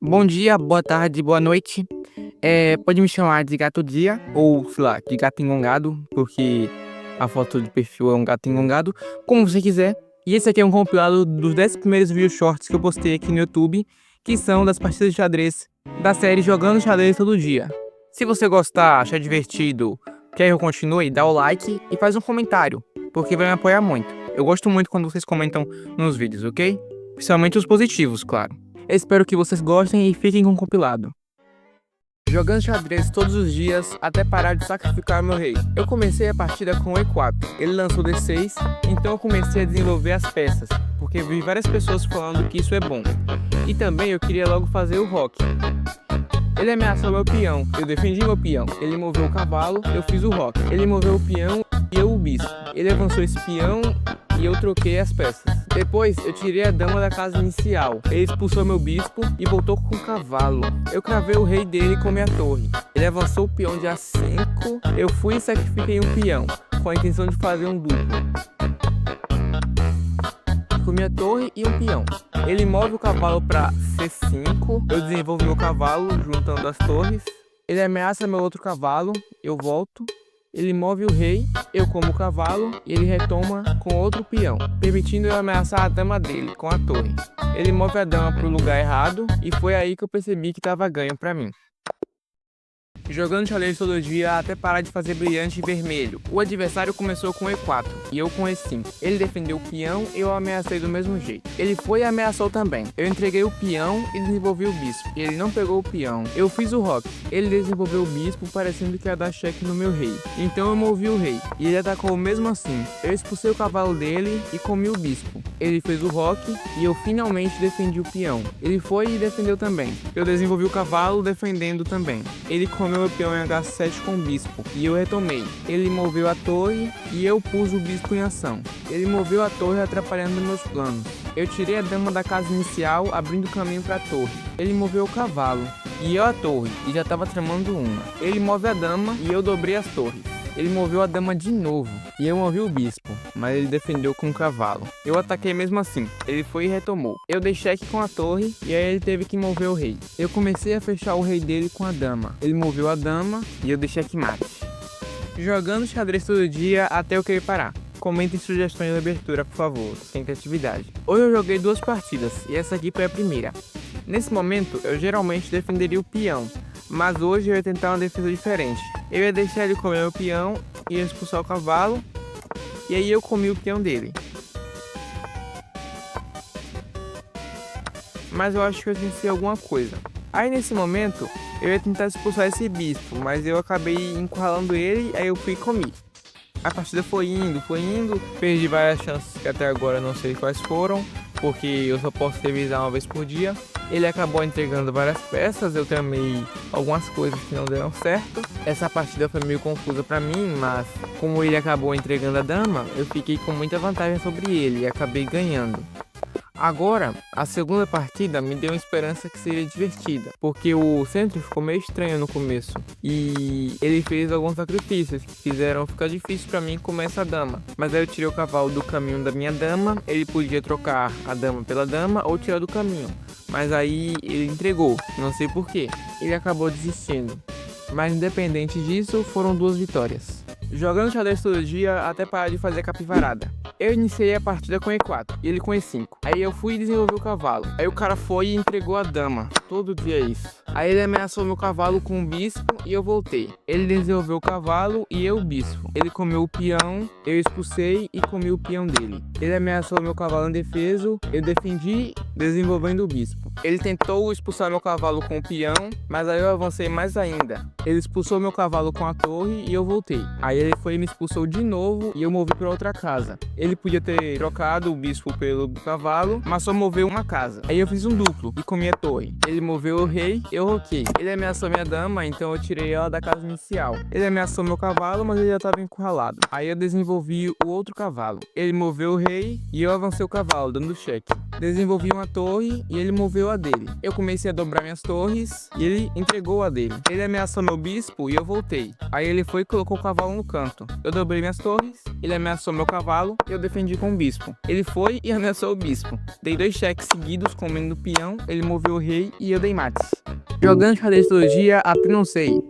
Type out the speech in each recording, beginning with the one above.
Bom dia, boa tarde, boa noite. Pode me chamar de Gato Dia ou, sei lá, de Gato Engongado, porque a foto de perfil é um gato engongado, como você quiser. E esse aqui é um compilado dos 10 primeiros vídeos shorts que eu postei aqui no YouTube, que são das partidas de xadrez da série Jogando Xadrez Todo Dia. Se você gostar, achar divertido, quer que eu continue, dá o like e faz um comentário, porque vai me apoiar muito. Eu gosto muito quando vocês comentam nos vídeos, ok? Principalmente os positivos, claro. Eu espero que vocês gostem e fiquem com o compilado. Jogando xadrez todos os dias até parar de sacrificar meu rei. Eu comecei a partida com o E4, ele lançou D6, então eu comecei a desenvolver as peças, porque vi várias pessoas falando que isso é bom. E também eu queria logo fazer o roque. Ele ameaçou meu peão, eu defendi meu peão. Ele moveu o cavalo, eu fiz o roque. Ele moveu o peão e eu o bispo. Ele avançou esse peão e eu troquei as peças. Depois eu tirei a dama da casa inicial. Ele expulsou meu bispo e voltou com o cavalo. Eu cravei o rei dele com minha torre. Ele avançou o peão de A5. Eu fui e sacrifiquei um peão, com a intenção de fazer um duplo. Com minha torre e um peão. Ele move o cavalo para C5. Eu desenvolvo meu cavalo juntando as torres. Ele ameaça meu outro cavalo. Eu volto. Ele move o rei, eu como o cavalo e ele retoma com outro peão, permitindo eu ameaçar a dama dele com a torre. Ele move a dama para o lugar errado e foi aí que eu percebi que estava ganho para mim. Jogando xadrez todo dia até parar de fazer brilhante vermelho. O adversário começou com E4 e eu com E5. Ele defendeu o peão e eu ameacei do mesmo jeito. Ele foi e ameaçou também. Eu entreguei o peão e desenvolvi o bispo. Ele não pegou o peão. Eu fiz o roque. Ele desenvolveu o bispo parecendo que ia dar cheque no meu rei. Então eu movi o rei e ele atacou mesmo assim. Eu expulsei o cavalo dele e comi o bispo. Ele fez o roque e eu finalmente defendi o peão. Ele foi e defendeu também. Eu desenvolvi o cavalo defendendo também. Ele comeu meu peão em H7 com o bispo e eu retomei. Ele moveu a torre e eu pus o bispo em ação. Ele moveu a torre atrapalhando meus planos. Eu tirei a dama da casa inicial, abrindo caminho para a torre. Ele moveu o cavalo e eu a torre e já estava tramando uma. Ele move a dama e eu dobrei as torres. Ele moveu a dama de novo e eu movi o bispo, mas ele defendeu com o cavalo. Eu ataquei mesmo assim, ele foi e retomou. Eu dei cheque com a torre e aí ele teve que mover o rei. Eu comecei a fechar o rei dele com a dama. Ele moveu a dama e eu dei checkmate. Jogando xadrez todo dia até eu querer parar. Comentem sugestões de abertura, por favor, sem criatividade. Hoje eu joguei 2 partidas e essa aqui foi a primeira. Nesse momento eu geralmente defenderia o peão, mas hoje eu ia tentar uma defesa diferente. Eu ia deixar ele comer o peão, ia expulsar o cavalo, e aí eu comi o peão dele. Mas eu acho que eu esqueci alguma coisa. Aí nesse momento, eu ia tentar expulsar esse bispo, mas eu acabei encurralando ele, aí eu fui e comi. A partida foi indo, perdi várias chances que até agora não sei quais foram, porque eu só posso revisar uma vez por dia. Ele acabou entregando várias peças, eu tramei algumas coisas que não deram certo. Essa partida foi meio confusa pra mim, mas como ele acabou entregando a dama, eu fiquei com muita vantagem sobre ele e acabei ganhando. Agora, a segunda partida me deu uma esperança que seria divertida, porque o centro ficou meio estranho no começo e ele fez alguns sacrifícios que fizeram ficar difícil pra mim comer essa dama. Mas aí eu tirei o cavalo do caminho da minha dama, ele podia trocar a dama pela dama ou tirar do caminho, mas aí ele entregou, não sei porquê, ele acabou desistindo. Mas independente disso, foram 2 vitórias. Jogando xadrez todo dia até parar de fazer capivarada. Eu iniciei a partida com E4 e ele com E5. Aí eu fui e desenvolvi o cavalo. Aí o cara foi e entregou a dama. Todo dia é isso. Aí ele ameaçou meu cavalo com o bispo e eu voltei. Ele desenvolveu o cavalo e eu o bispo. Ele comeu o peão, eu expulsei e comi o peão dele. Ele ameaçou meu cavalo indefeso, eu defendi desenvolvendo o bispo. Ele tentou expulsar meu cavalo com o peão, mas aí eu avancei mais ainda. Ele expulsou meu cavalo com a torre e eu voltei. Aí ele foi e me expulsou de novo e eu movi para outra casa. Ele podia ter trocado o bispo pelo cavalo, mas só moveu uma casa. Aí eu fiz um duplo e comi a torre. Ele moveu o rei, eu eu roquei. Ele ameaçou minha dama, então eu tirei ela da casa inicial. Ele ameaçou meu cavalo, mas ele já estava encurralado. Aí eu desenvolvi o outro cavalo. Ele moveu o rei e eu avancei o cavalo, dando cheque. Desenvolvi uma torre e ele moveu a dele. Eu comecei a dobrar minhas torres e ele entregou a dele. Ele ameaçou meu bispo e eu voltei. Aí ele foi e colocou o cavalo no canto. Eu dobrei minhas torres, ele ameaçou meu cavalo e eu defendi com o bispo. Ele foi e ameaçou o bispo. Dei 2 cheques seguidos comendo o peão, ele moveu o rei e eu dei mates. Jogando xadrez todo dia até não sei.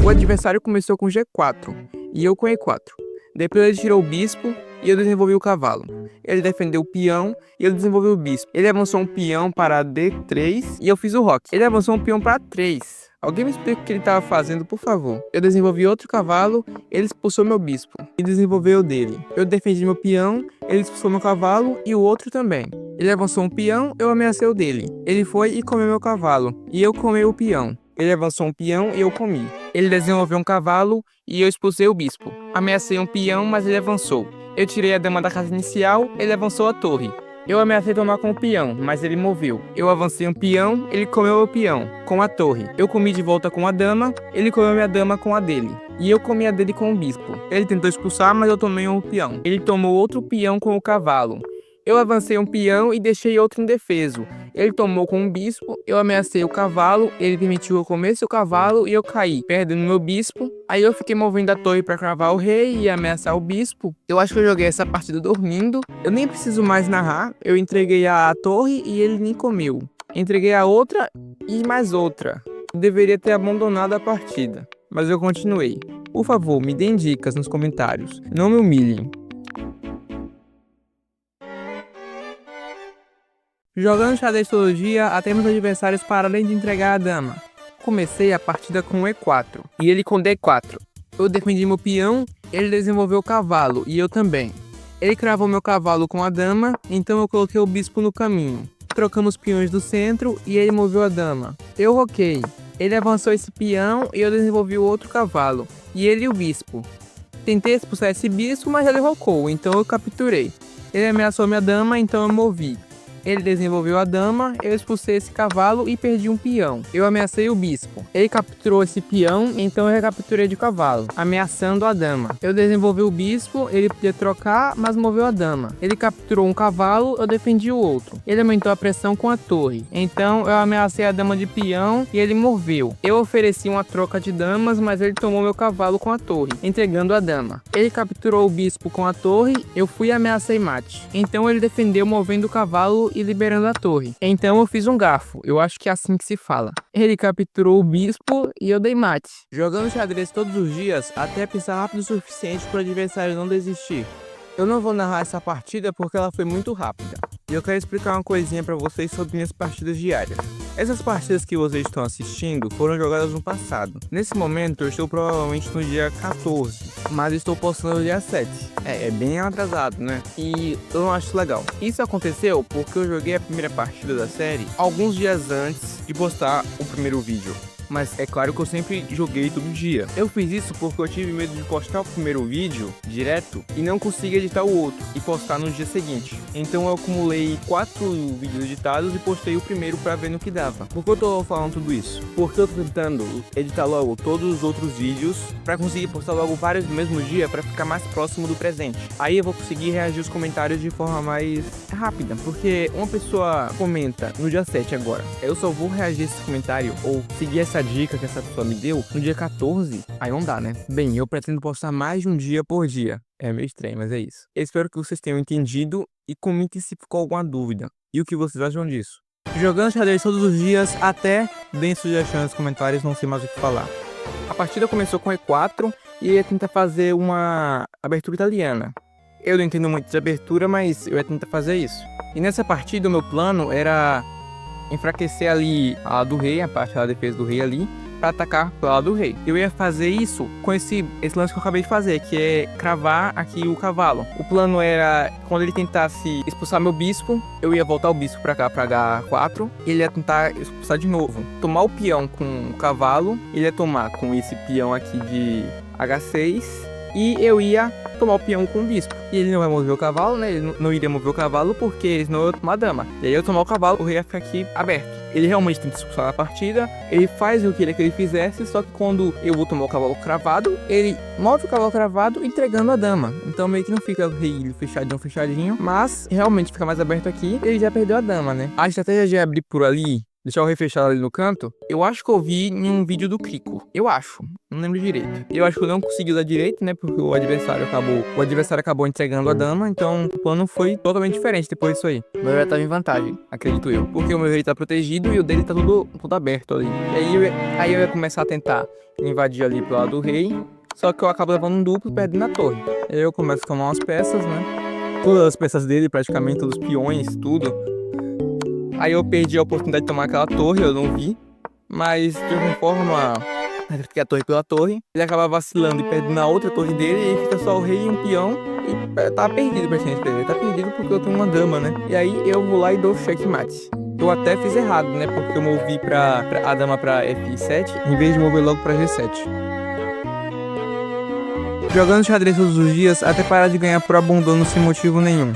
O adversário começou com G4 e eu com E4. Depois ele tirou o bispo e eu desenvolvi o cavalo. Ele defendeu o peão e eu desenvolvi o bispo. Ele avançou um peão para D3 e eu fiz o roque. Ele avançou um peão para 3. Alguém me explica o que ele estava fazendo, por favor. Eu desenvolvi outro cavalo, ele expulsou meu bispo e desenvolveu o dele. Eu defendi meu peão, ele expulsou meu cavalo e o outro também. Ele avançou um peão, eu ameacei o dele. Ele foi e comeu meu cavalo e eu comi o peão. Ele avançou um peão e eu comi. Ele desenvolveu um cavalo e eu expulsei o bispo. Ameacei um peão, mas ele avançou. Eu tirei a dama da casa inicial, ele avançou a torre. Eu ameacei tomar com o peão, mas ele moveu. Eu avancei um peão, ele comeu o peão, com a torre. Eu comi de volta com a dama, ele comeu minha dama com a dele. E eu comi a dele com o bispo. Ele tentou expulsar, mas eu tomei um peão. Ele tomou outro peão com o cavalo. Eu avancei um peão e deixei outro indefeso. Ele tomou com um bispo, eu ameacei o cavalo, ele permitiu eu comer seu cavalo e eu caí, perdendo meu bispo. Aí eu fiquei movendo a torre para cravar o rei e ameaçar o bispo. Eu acho que eu joguei essa partida dormindo. Eu nem preciso mais narrar. Eu entreguei a torre e ele nem comeu. Entreguei a outra e mais outra. Eu deveria ter abandonado a partida, mas eu continuei. Por favor, me deem dicas nos comentários. Não me humilhem. Jogando xadrez todo dia, até meus adversários pararem de entregar a dama. Comecei a partida com E4 e ele com D4. Eu defendi meu peão, ele desenvolveu o cavalo e eu também. Ele cravou meu cavalo com a dama, então eu coloquei o bispo no caminho. Trocamos peões do centro e ele moveu a dama. Eu roquei. Ele avançou esse peão e eu desenvolvi o outro cavalo, e ele o bispo. Tentei expulsar esse bispo, mas ele rocou, então eu capturei. Ele ameaçou minha dama, então eu movi. Ele desenvolveu a dama, eu expulsei esse cavalo e perdi um peão. Eu ameacei o bispo. Ele capturou esse peão, então eu recapturei de cavalo, ameaçando a dama. Eu desenvolvi o bispo, ele podia trocar, mas moveu a dama. Ele capturou um cavalo, eu defendi o outro. Ele aumentou a pressão com a torre, então eu ameacei a dama de peão e ele moveu. Eu ofereci uma troca de damas, mas ele tomou meu cavalo com a torre, entregando a dama. Ele capturou o bispo com a torre, eu fui e ameacei mate. Então ele defendeu movendo o cavalo e liberando a torre. Então eu fiz um garfo, eu acho que é assim que se fala. Ele capturou o bispo e eu dei mate. Jogando xadrez todos os dias, até pensar rápido o suficiente para o adversário não desistir. Eu não vou narrar essa partida porque ela foi muito rápida. E eu quero explicar uma coisinha para vocês sobre minhas partidas diárias. Essas partidas que vocês estão assistindo foram jogadas no passado. Nesse momento eu estou provavelmente no dia 14, mas estou postando no dia 7. É bem atrasado, né? E eu não acho legal. Isso aconteceu porque eu joguei a primeira partida da série alguns dias antes de postar o primeiro vídeo. Mas é claro que eu sempre joguei todo dia. Eu fiz isso porque eu tive medo de postar o primeiro vídeo direto e não conseguir editar o outro e postar no dia seguinte. Então eu acumulei 4 vídeos editados e postei o primeiro pra ver no que dava. Por que eu tô falando tudo isso? Porque eu tô tentando editar logo todos os outros vídeos pra conseguir postar logo vários no mesmo dia pra ficar mais próximo do presente. Aí eu vou conseguir reagir aos comentários de forma mais rápida, porque uma pessoa comenta no dia 7 agora, eu só vou reagir a esse comentário ou seguir essa dica que essa pessoa me deu no dia 14, aí não dá, né? Bem, eu pretendo postar mais de um dia por dia. É meio estranho, mas é isso. Eu espero que vocês tenham entendido e comentem se ficou alguma dúvida e o que vocês acham disso. Jogando xadrez todos os dias, até deem sugestões nos comentários, não sei mais o que falar. A partida começou com E4 e eu ia tentar fazer uma abertura italiana. Eu não entendo muito de abertura, mas eu ia tentar fazer isso. E nessa partida o meu plano era enfraquecer ali a lado do rei, a parte da defesa do rei ali, para atacar pro lado do rei. Eu ia fazer isso com esse lance que eu acabei de fazer, que é cravar aqui o cavalo. O plano era, quando ele tentasse expulsar meu bispo, eu ia voltar o bispo pra cá, pra H4, e ele ia tentar expulsar de novo. Tomar o peão com o cavalo, ele ia tomar com esse peão aqui de H6, e eu ia tomar o peão com o bispo. E ele não vai mover o cavalo, né? Ele não iria mover o cavalo porque senão eu ia tomar a dama. E aí eu tomar o cavalo, o rei ia ficar aqui aberto. Ele realmente tenta expulsar a partida, ele faz o que eu queria que ele fizesse, só que quando eu vou tomar o cavalo cravado, ele move o cavalo cravado entregando a dama. Então meio que não fica o rei fechadinho, mas realmente fica mais aberto aqui, ele já perdeu a dama, né? A estratégia de abrir por ali, deixar o rei fechado ali no canto, eu acho que eu vi em um vídeo do Crico. Eu acho, não lembro direito. Eu acho que eu não consegui usar direito, né? Porque o adversário acabou entregando a dama, então o plano foi totalmente diferente depois disso aí. O meu rei tava em vantagem, acredito eu. Porque o meu rei tá protegido e o dele tá tudo aberto ali. E aí eu ia começar a tentar invadir ali pro lado do rei, só que eu acabo levando um duplo e perdendo a torre. Aí eu começo a tomar umas peças, né? Todas as peças dele, praticamente, todos os peões, tudo. Aí eu perdi a oportunidade de tomar aquela torre, eu não vi. Mas de alguma forma, eu troquei a torre pela torre. Ele acaba vacilando e perdendo a outra torre dele. E aí fica só o rei e um peão. E tá perdido praticamente pra ele. Ele tá perdido porque eu tenho uma dama, né? E aí eu vou lá e dou checkmate. Eu até fiz errado, né? Porque eu movi a dama pra F7 em vez de mover logo pra G7. Jogando xadrez todos os dias até parar de ganhar por abandono sem motivo nenhum.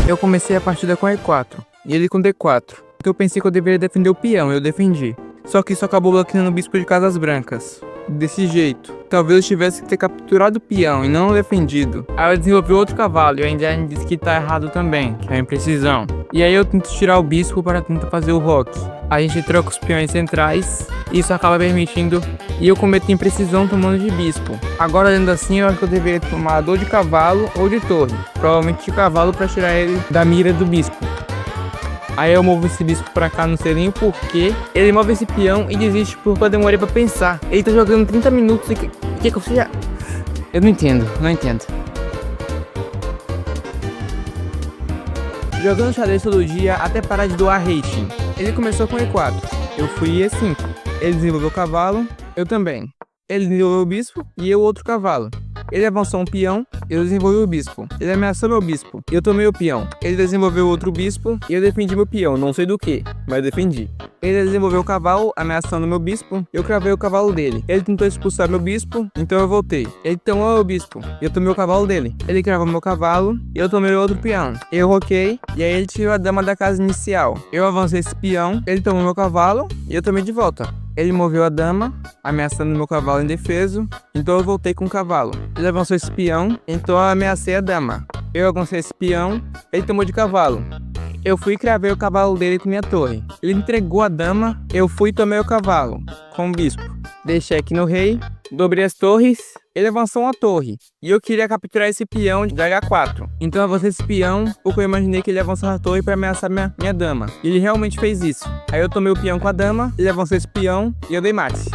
Eu comecei a partida com E4 e ele com D4. Então eu pensei que eu deveria defender o peão, eu defendi. Só que isso acabou bloqueando o bispo de casas brancas. Desse jeito. Talvez eu tivesse que ter capturado o peão e não defendido. Aí eu desenvolvi outro cavalo e a Indiana disse que tá errado também, que é a imprecisão. E aí eu tento tirar o bispo para tentar fazer o roque. A gente troca os peões centrais e isso acaba permitindo. E eu cometo imprecisão tomando de bispo. Agora, olhando assim, eu acho que eu deveria tomar ou de cavalo ou de torre. Provavelmente de cavalo para tirar ele da mira do bispo. Aí eu movo esse bispo pra cá, não sei nem o porquê. Ele move esse peão e desiste porque eu demorei pra pensar. Ele tá jogando 30 minutos e que eu seja... Eu não entendo. Jogando xadrez todo dia até parar de doar rating. Ele começou com E4, eu fui E5. Ele desenvolveu o cavalo, eu também. Ele desenvolveu o bispo e eu outro cavalo. Ele avançou um peão, eu desenvolvi o bispo. Ele ameaçou meu bispo, eu tomei o peão. Ele desenvolveu outro bispo e eu defendi meu peão, não sei do que, mas defendi. Ele desenvolveu o cavalo, ameaçando meu bispo, eu cravei o cavalo dele. Ele tentou expulsar meu bispo, então eu voltei. Ele tomou o bispo, e eu tomei o cavalo dele. Ele cravou meu cavalo, e eu tomei outro peão. Eu roquei, e aí ele tirou a dama da casa inicial. Eu avancei esse peão, ele tomou meu cavalo, e eu tomei de volta. Ele moveu a dama, ameaçando meu cavalo indefeso, então eu voltei com o cavalo. Ele avançou esse peão, então eu ameacei a dama. Eu avancei esse peão, ele tomou de cavalo. Eu fui e cravei o cavalo dele com minha torre. Ele entregou a dama, eu fui e tomei o cavalo, com o bispo. Dei cheque no rei, dobrei as torres, ele avançou uma torre. E eu queria capturar esse peão de H4. Então eu avancei esse peão, porque eu imaginei que ele avançou a torre para ameaçar minha dama. E ele realmente fez isso. Aí eu tomei o peão com a dama, ele avançou esse peão e eu dei mate.